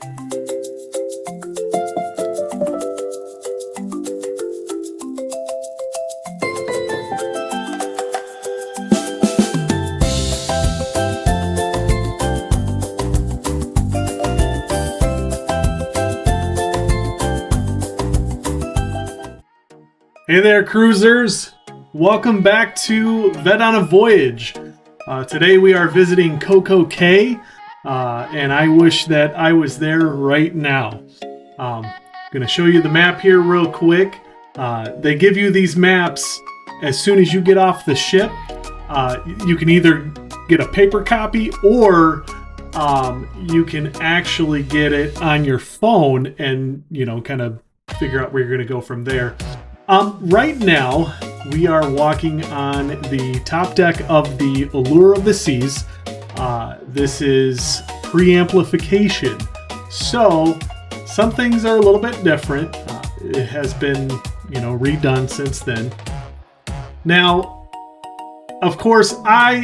Hey there, cruisers! Welcome back to Vet on a Voyage. Today we are visiting CocoCay, and I wish that I was there right now. I'm going to show you the map here real quick. They give you these maps as soon as you get off the ship. You can either get a paper copy or you can actually get it on your phone and, you know, kind of figure out where you're going to go from there. Right now, we are walking on the top deck of the Allure of the Seas. This is pre-amplification, so some things are a little bit different. It has been, you know, redone since then. Now, of course,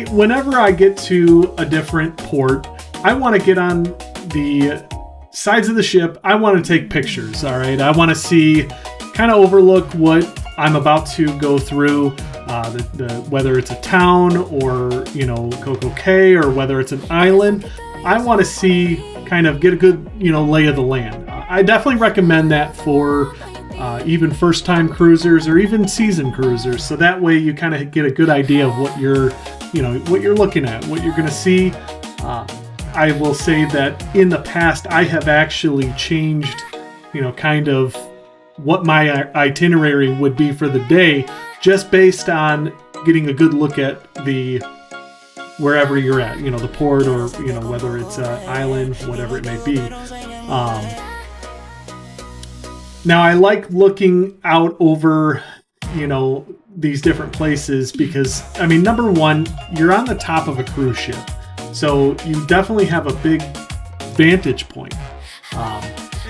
whenever I get to a different port, I want to get on the sides of the ship. I want to take pictures, all right? I want to see, kind of overlook what I'm about to go through, whether it's a town or, you know, CocoCay, or whether it's an island. I want to see, kind of get a good, you know, lay of the land. I definitely recommend that for even first-time cruisers or even seasoned cruisers, so that way you kind of get a good idea of what you're, you know, what you're looking at, what you're going to see. I will say that in the past I have actually changed, you know, kind of what my itinerary would be for the day, just based on getting a good look at the wherever you're at, you know, the port, or, you know, whether it's an island, whatever it may be. Now I like looking out over, you know, these different places because, I mean, number one, you're on the top of a cruise ship, so you definitely have a big vantage point.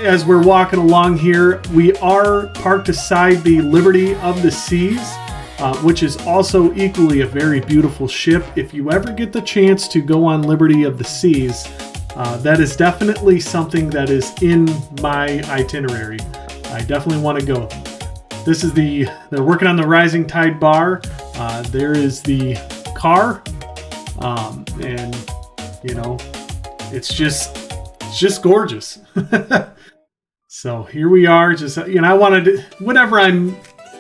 As we're walking along here, we are parked beside the Liberty of the Seas, which is also equally a very beautiful ship. If you ever get the chance to go on Liberty of the Seas, that is definitely something that is in my itinerary. I definitely want to go. This is they're working on the Rising Tide bar. There is the car, and, you know, it's just gorgeous. So here we are, just, you know, I wanted to, whenever I'm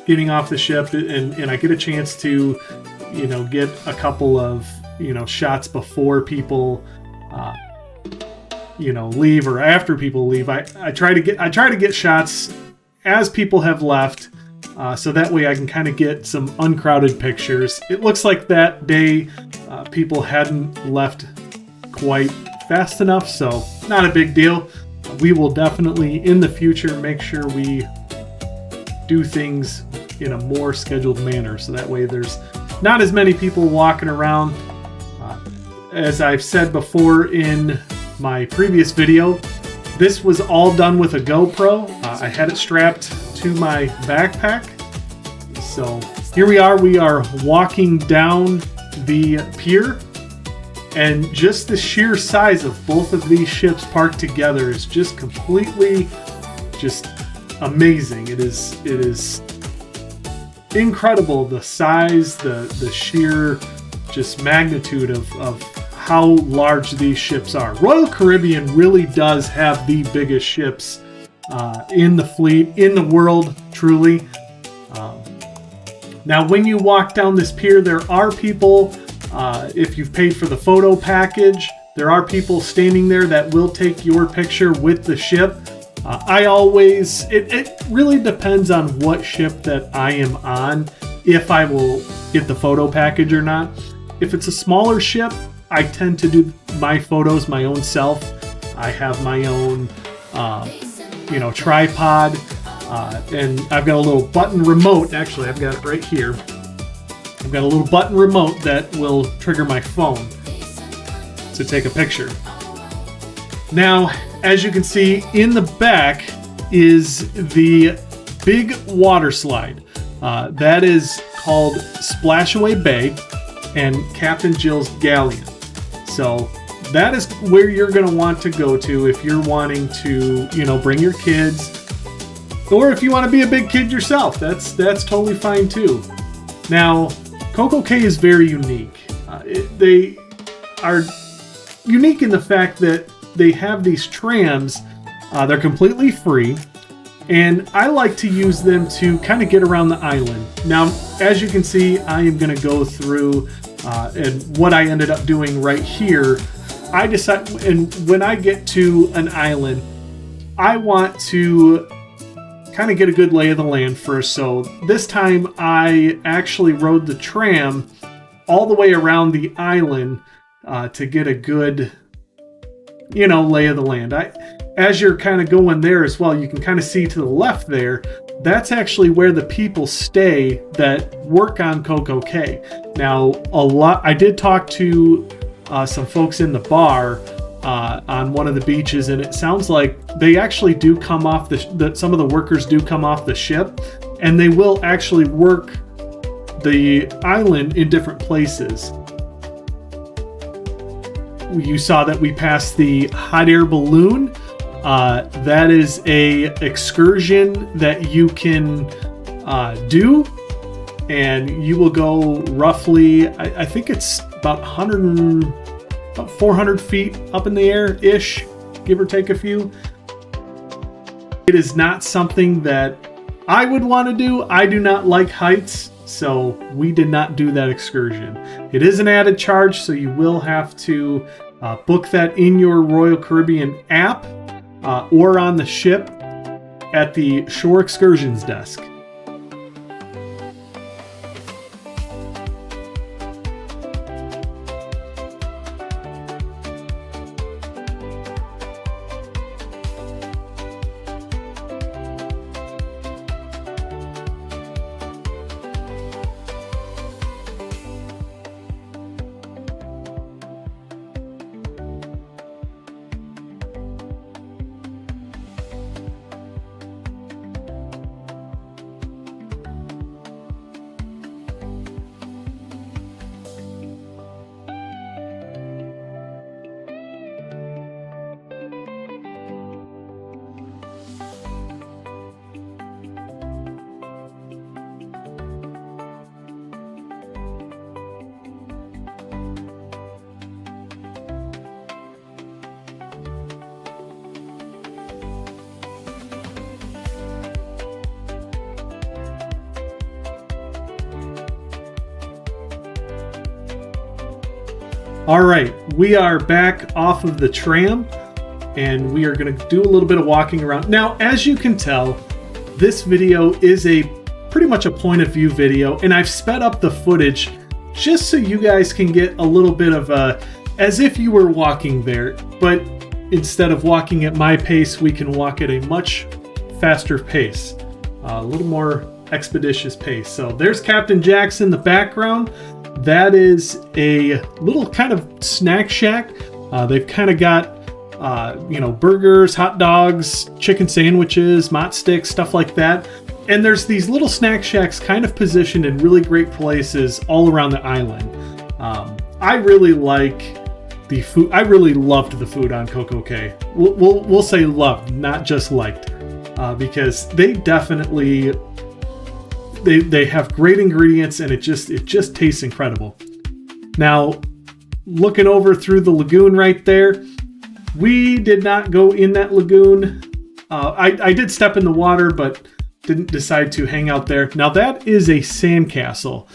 getting off the ship and I get a chance to, you know, get a couple of, you know, shots before people, you know, leave, or after people leave, I try to get shots as people have left, so that way I can kind of get some uncrowded pictures. It looks like that day people hadn't left quite fast enough, so not a big deal. We will definitely, in the future, make sure we do things in a more scheduled manner, so that way there's not as many people walking around. As I've said before in my previous video, this was all done with a GoPro. I had it strapped to my backpack. So here we are walking down the pier. And just the sheer size of both of these ships parked together is just completely just amazing. It is incredible, the size, the sheer just magnitude of how large these ships are. Royal Caribbean really does have the biggest ships in the fleet, in the world, truly. Now when you walk down this pier, there are people, if you've paid for the photo package, there are people standing there that will take your picture with the ship. It really depends on what ship that I am on, if I will get the photo package or not. If it's a smaller ship, I tend to do my photos my own self. I have my own, you know, tripod, and I've got a little button remote. Actually, I've got it right here. I've got a little button remote that will trigger my phone to take a picture. Now, as you can see, in the back is the big water slide. That is called Splashaway Bay and Captain Jill's Galleon. So that is where you're going to want to go to if you're wanting to, you know, bring your kids, or if you want to be a big kid yourself. That's totally fine too. Now, CocoCay is very unique. They are unique in the fact that they have these trams. They're completely free, and I like to use them to kind of get around the island. Now, as you can see, I am going to go through and what I ended up doing right here. I decide, and when I get to an island, I want to kind of get a good lay of the land first. So this time I actually rode the tram all the way around the island to get a good, you know, lay of the land. As you're kind of going there as well, you can kind of see to the left there, that's actually where the people stay that work on CocoCay. Now, I did talk to some folks in the bar on one of the beaches, and it sounds like they actually do come off some of the workers do come off the ship, and they will actually work the island in different places. You saw that we passed the hot air balloon. That is a excursion that you can do, and you will go roughly, I think it's about 400 feet up in the air ish, give or take a few. It is not something that I would want to do. I do not like heights, so we did not do that excursion. It is an added charge, so you will have to book that in your Royal Caribbean app or on the ship at the Shore Excursions desk. All right, we are back off of the tram, and we are going to do a little bit of walking around. Now, as you can tell, this video is pretty much a point of view video, and I've sped up the footage just so you guys can get a little bit of as if you were walking there, but instead of walking at my pace, we can walk at a much faster pace, a little more expeditious pace. So there's Captain Jack's in the background. That is a little kind of snack shack. They've kind of got, burgers, hot dogs, chicken sandwiches, mott sticks, stuff like that. And there's these little snack shacks kind of positioned in really great places all around the island. I really like the food. I really loved the food on CocoCay. We'll say loved, not just liked, because they definitely... They have great ingredients, and it just tastes incredible. Now, looking over through the lagoon right there, we did not go in that lagoon. I did step in the water, but didn't decide to hang out there. Now, that is a sandcastle.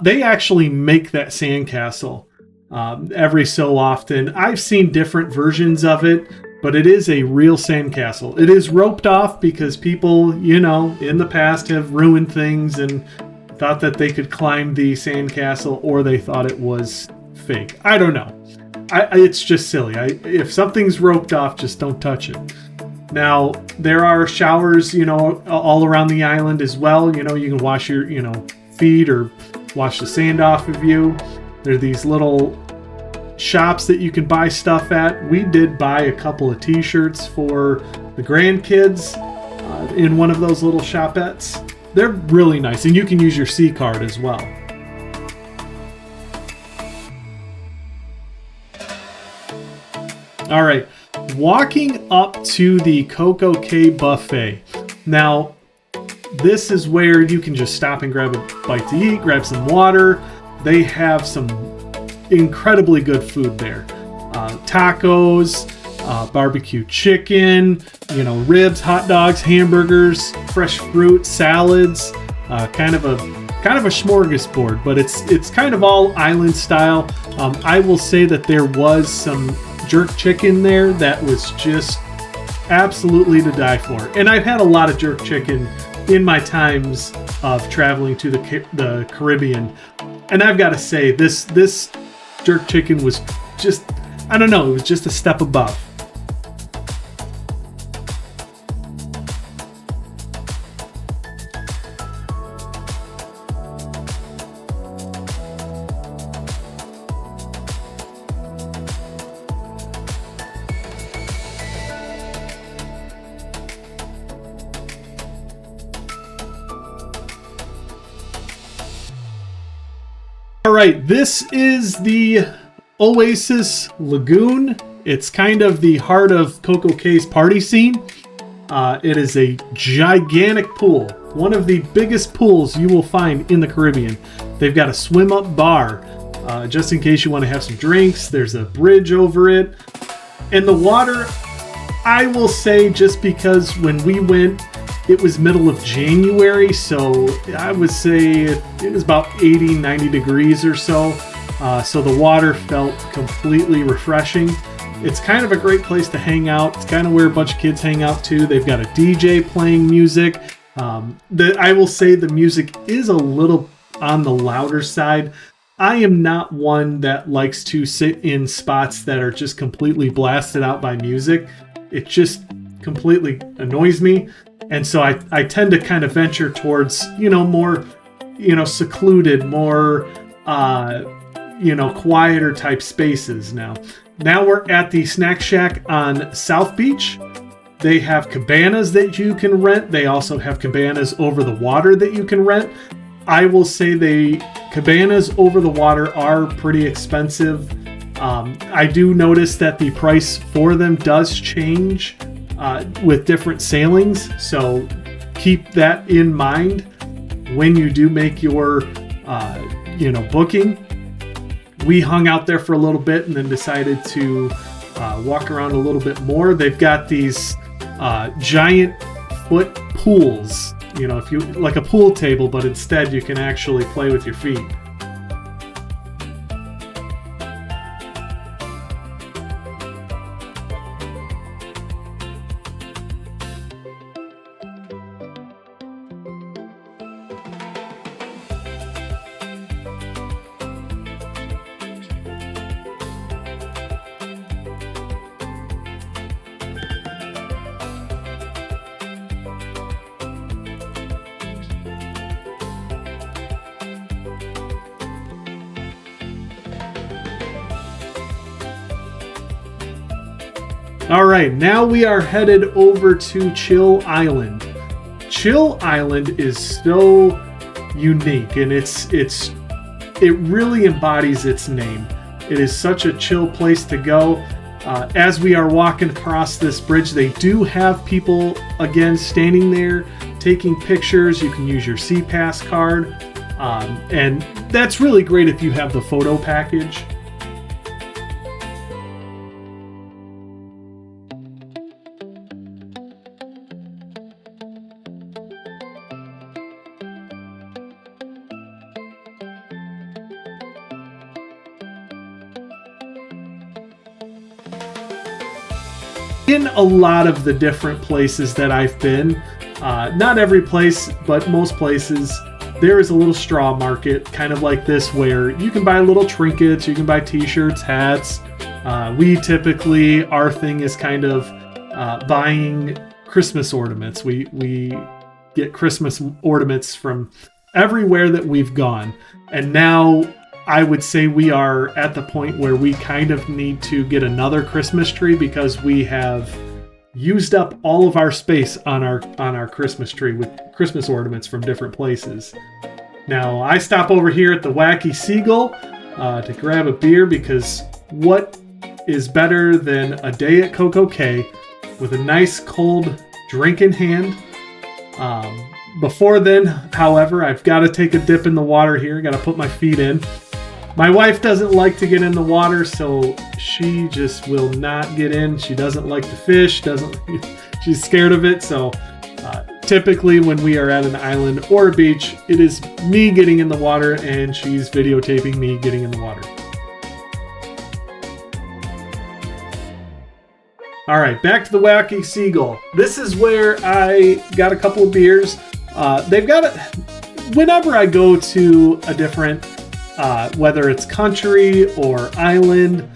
They actually make that sandcastle every so often. I've seen different versions of it, but it is a real sandcastle. It is roped off because people, in the past have ruined things and thought that they could climb the sandcastle, or they thought it was fake. I don't know. It's just silly. If something's roped off, just don't touch it. Now, there are showers, all around the island as well. You can wash your, feet or wash the sand off of you. There are these little shops that you can buy stuff at. We did buy a couple of t-shirts for the grandkids in one of those little shopettes. They're really nice, and you can use your C card as well. All right, walking up to the CocoCay buffet. Now, this is where you can just stop and grab a bite to eat, grab some water. They have some incredibly good food there. Tacos, barbecue chicken, ribs, hot dogs, hamburgers, fresh fruit, salads, kind of a smorgasbord, but it's kind of all island style. I will say that there was some jerk chicken there that was just absolutely to die for. And I've had a lot of jerk chicken in my times of traveling to the Caribbean, and I've got to say this jerk chicken was just, I don't know, it was just a step above. All right, this is the Oasis Lagoon. It's kind of the heart of CocoCay's party scene. It is a gigantic pool, one of the biggest pools you will find in the Caribbean. They've got a swim-up bar, just in case you want to have some drinks. There's a bridge over it. And the water, I will say, just because when we went, it was middle of January, so I would say it was about 80, 90 degrees or so. So the water felt completely refreshing. It's kind of a great place to hang out. It's kind of where a bunch of kids hang out too. They've got a DJ playing music. I will say the music is a little on the louder side. I am not one that likes to sit in spots that are just completely blasted out by music. It just completely annoys me. And so I tend to kind of venture towards, more, secluded, more, quieter type spaces now. Now we're at the Snack Shack on South Beach. They have cabanas that you can rent. They also have cabanas over the water that you can rent. I will say the cabanas over the water are pretty expensive. I do notice that the price for them does change with different sailings, so keep that in mind when you do make your booking. We hung out there for a little bit and then decided to walk around a little bit more. They've got these giant foot pools, if you like a pool table, but instead you can actually play with your feet. All right, now we are headed over to Chill Island. Chill Island is so unique, and it really embodies its name. It is such a chill place to go. As we are walking across this bridge, they do have people again standing there taking pictures. You can use your SeaPass card, and that's really great if you have the photo package. In a lot of the different places that I've been, not every place, but most places, there is a little straw market, kind of like this, where you can buy little trinkets, you can buy t-shirts, hats. Our thing is kind of buying Christmas ornaments. We get Christmas ornaments from everywhere that we've gone. And now I would say we are at the point where we kind of need to get another Christmas tree because we have used up all of our space on our Christmas tree with Christmas ornaments from different places. Now, I stop over here at the Wacky Seagull to grab a beer because what is better than a day at CocoCay with a nice cold drink in hand. Before then, however, I've got to take a dip in the water here. Got to put my feet in. My wife doesn't like to get in the water, so she just will not get in. She doesn't like the fish. She's scared of it. So typically when we are at an island or a beach, it is me getting in the water and she's videotaping me getting in the water. All right, back to the Wacky Seagull. This is where I got a couple of beers. They've got it whenever I go to a different, whether it's country or island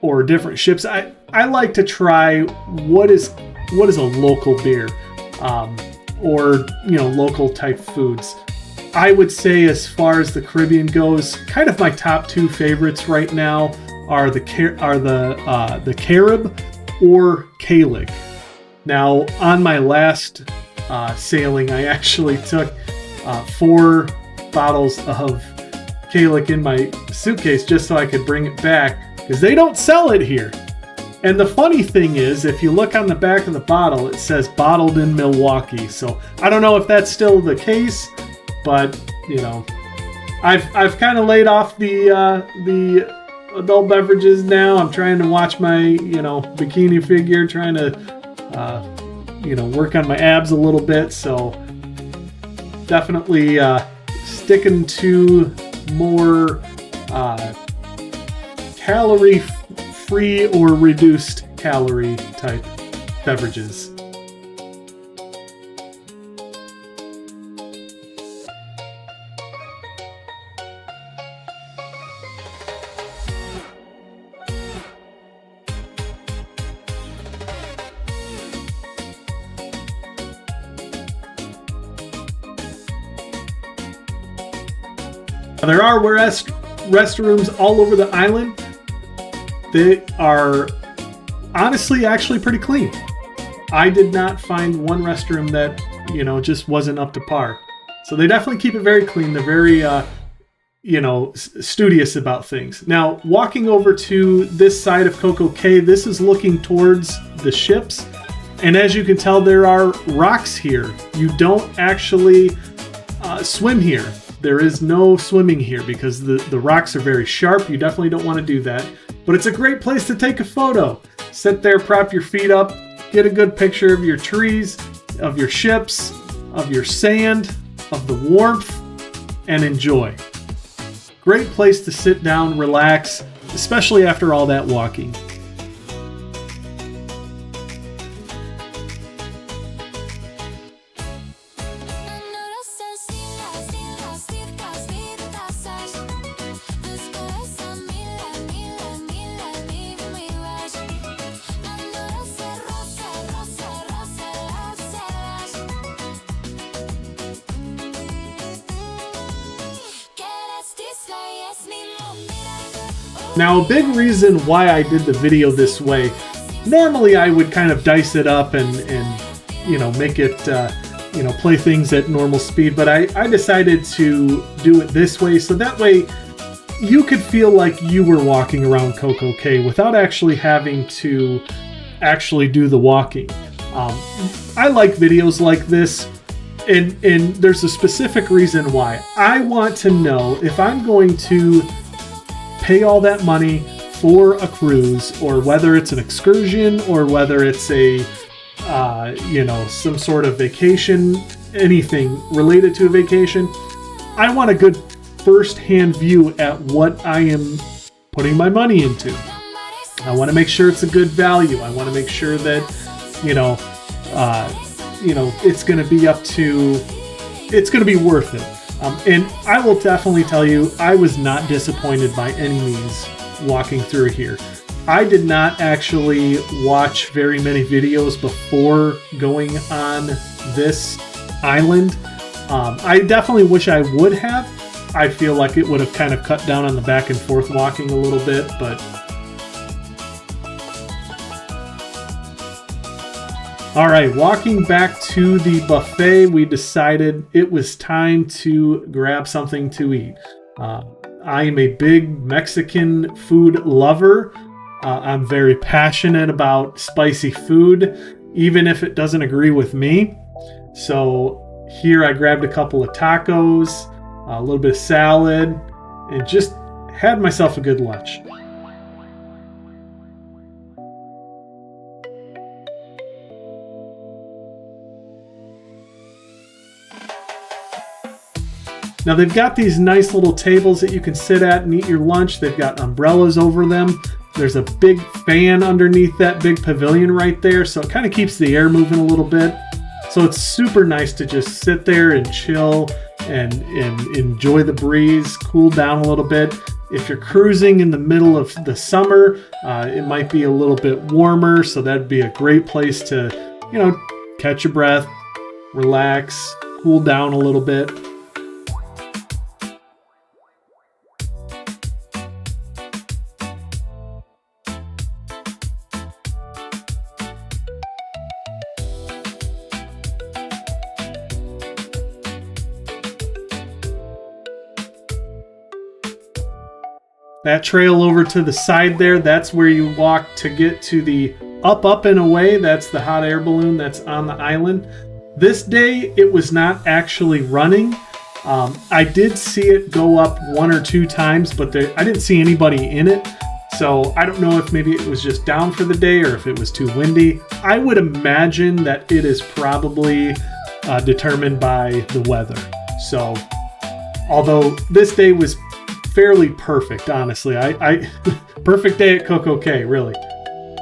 or different ships. I like to try what is a local beer, or local type foods. I would say, as far as the Caribbean goes, kind of my top two favorites right now are the Carib or Gaelic. Now, on my last sailing, I actually took 4 bottles of Gaelic in my suitcase just so I could bring it back, because they don't sell it here. And the funny thing is, if you look on the back of the bottle, it says bottled in Milwaukee. So I don't know if that's still the case, but I've kind of laid off the adult beverages now. I'm trying to watch my bikini figure, trying to work on my abs a little bit. So definitely sticking to more calorie free or reduced calorie type beverages. There are restrooms all over the island. They are honestly actually pretty clean. I did not find one restroom that, just wasn't up to par. So they definitely keep it very clean. They're very, studious about things. Now, walking over to this side of CocoCay, this is looking towards the ships. And as you can tell, there are rocks here. You don't actually swim here. There is no swimming here because the rocks are very sharp. You definitely don't want to do that. But it's a great place to take a photo. Sit there, prop your feet up, get a good picture of your trees, of your ships, of your sand, of the warmth, and enjoy. Great place to sit down, relax, especially after all that walking. Now, a big reason why I did the video this way, normally I would kind of dice it up and make it, play things at normal speed, but I decided to do it this way, so that way you could feel like you were walking around CocoCay without actually having to actually do the walking. I like videos like this, and there's a specific reason why. I want to know if I'm going to pay all that money for a cruise, or whether it's an excursion, or whether it's a some sort of vacation, anything related to a vacation. I want a good first-hand view at what I am putting my money into. I want to make sure it's a good value. I want to make sure that it's going to be it's going to be worth it. And I will definitely tell you, I was not disappointed by any means walking through here. I did not actually watch very many videos before going on this island. I definitely wish I would have. I feel like it would have kind of cut down on the back and forth walking a little bit, but all right, walking back to the buffet, we decided it was time to grab something to eat. I am a big Mexican food lover. I'm very passionate about spicy food, even if it doesn't agree with me. So here I grabbed a couple of tacos, a little bit of salad, and just had myself a good lunch. Now they've got these nice little tables that you can sit at and eat your lunch. They've got umbrellas over them. There's a big fan underneath that big pavilion right there, so it kind of keeps the air moving a little bit. So it's super nice to just sit there and chill and enjoy the breeze, cool down a little bit. If you're cruising in the middle of the summer, it might be a little bit warmer, so that'd be a great place to, catch your breath, relax, cool down a little bit. That trail over to the side there, that's where you walk to get to the up and away. That's the hot air balloon that's on the island. This day, it was not actually running. I did see it go up 1 or 2 times, but I didn't see anybody in it. So I don't know if maybe it was just down for the day or if it was too windy. I would imagine that it is probably determined by the weather. So although this day was fairly perfect, honestly. I perfect day at CocoCay, really.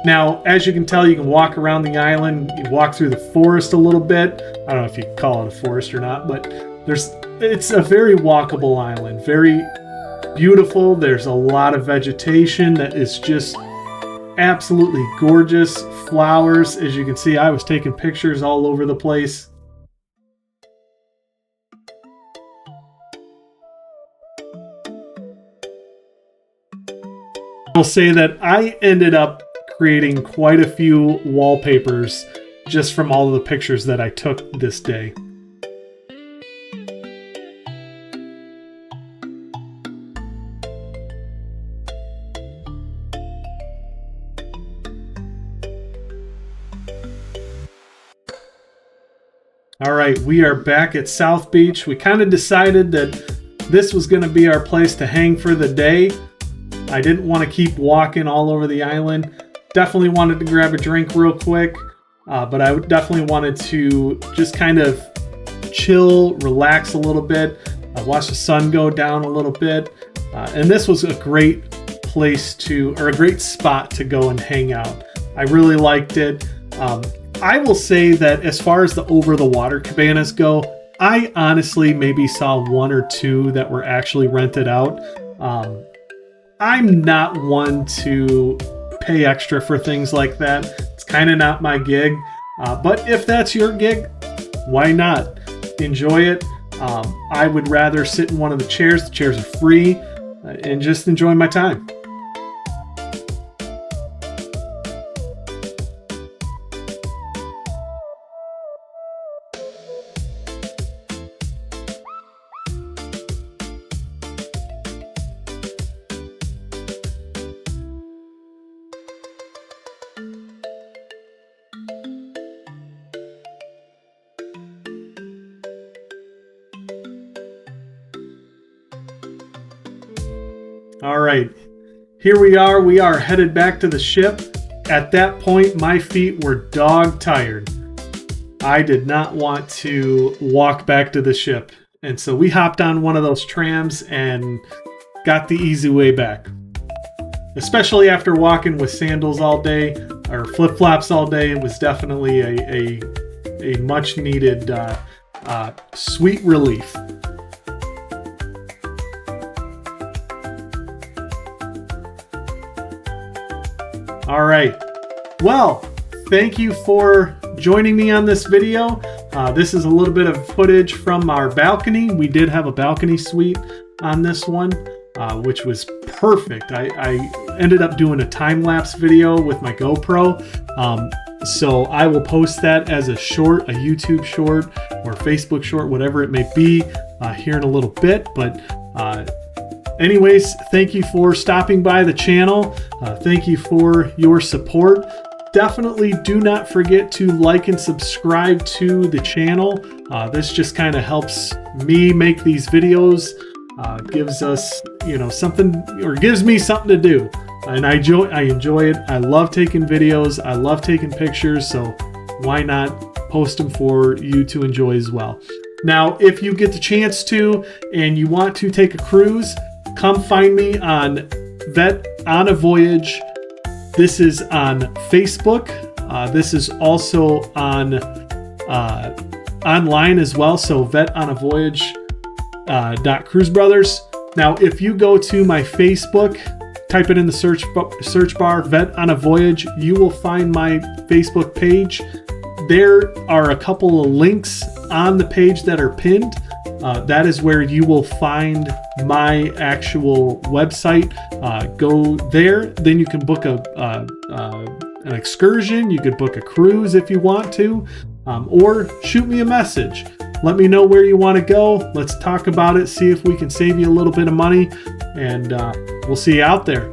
Now, as you can tell, you can walk around the island. You walk through the forest a little bit. I don't know if you call it a forest or not, but it's a very walkable island. Very beautiful. There's a lot of vegetation that is just absolutely gorgeous. Flowers, as you can see, I was taking pictures all over the place. I'll say that I ended up creating quite a few wallpapers just from all of the pictures that I took this day. All right, we are back at South Beach. We kind of decided that this was going to be our place to hang for the day. I didn't want to keep walking all over the island. Definitely wanted to grab a drink real quick, but I definitely wanted to just kind of chill, relax a little bit, watch the sun go down a little bit. And this was a great place or a great spot to go and hang out. I really liked it. I will say that as far as the over-the-water cabanas go, I honestly maybe saw 1 or 2 that were actually rented out. I'm not one to pay extra for things like that. It's kind of not my gig. But if that's your gig, why not? Enjoy it. I would rather sit in one of the chairs. The chairs are free, and just enjoy my time. All right, here we are. We are headed back to the ship. At that point, my feet were dog tired. I did not want to walk back to the ship. And so we hopped on one of those trams and got the easy way back. Especially after walking with sandals all day, or flip-flops all day, it was definitely a much needed sweet relief. All right, well, thank you for joining me on this video. This is a little bit of footage from our balcony. We did have a balcony suite on this one, which was perfect. I ended up doing a time-lapse video with my GoPro. So I will post that as a short, a YouTube short or Facebook short, whatever it may be, here in a little bit. But Anyways, thank you for stopping by the channel. Thank you for your support. Definitely do not forget to like and subscribe to the channel. This just kind of helps me make these videos, gives us, something, or gives me something to do. And I enjoy it. I love taking videos. I love taking pictures. So why not post them for you to enjoy as well? Now, if you get the chance to, and you want to take a cruise, come find me on Vet on a Voyage. This is on Facebook. This is also on online as well. So vetonavoyage.cruisebrothers. Now, if you go to my Facebook, type it in the search bar, Vet on a Voyage, you will find my Facebook page. There are a couple of links on the page that are pinned. That is where you will find my actual website. Go there, then you can book an excursion. You could book a cruise if you want to, or shoot me a message. Let me know where you want to go. Let's talk about it, see if we can save you a little bit of money, and we'll see you out there.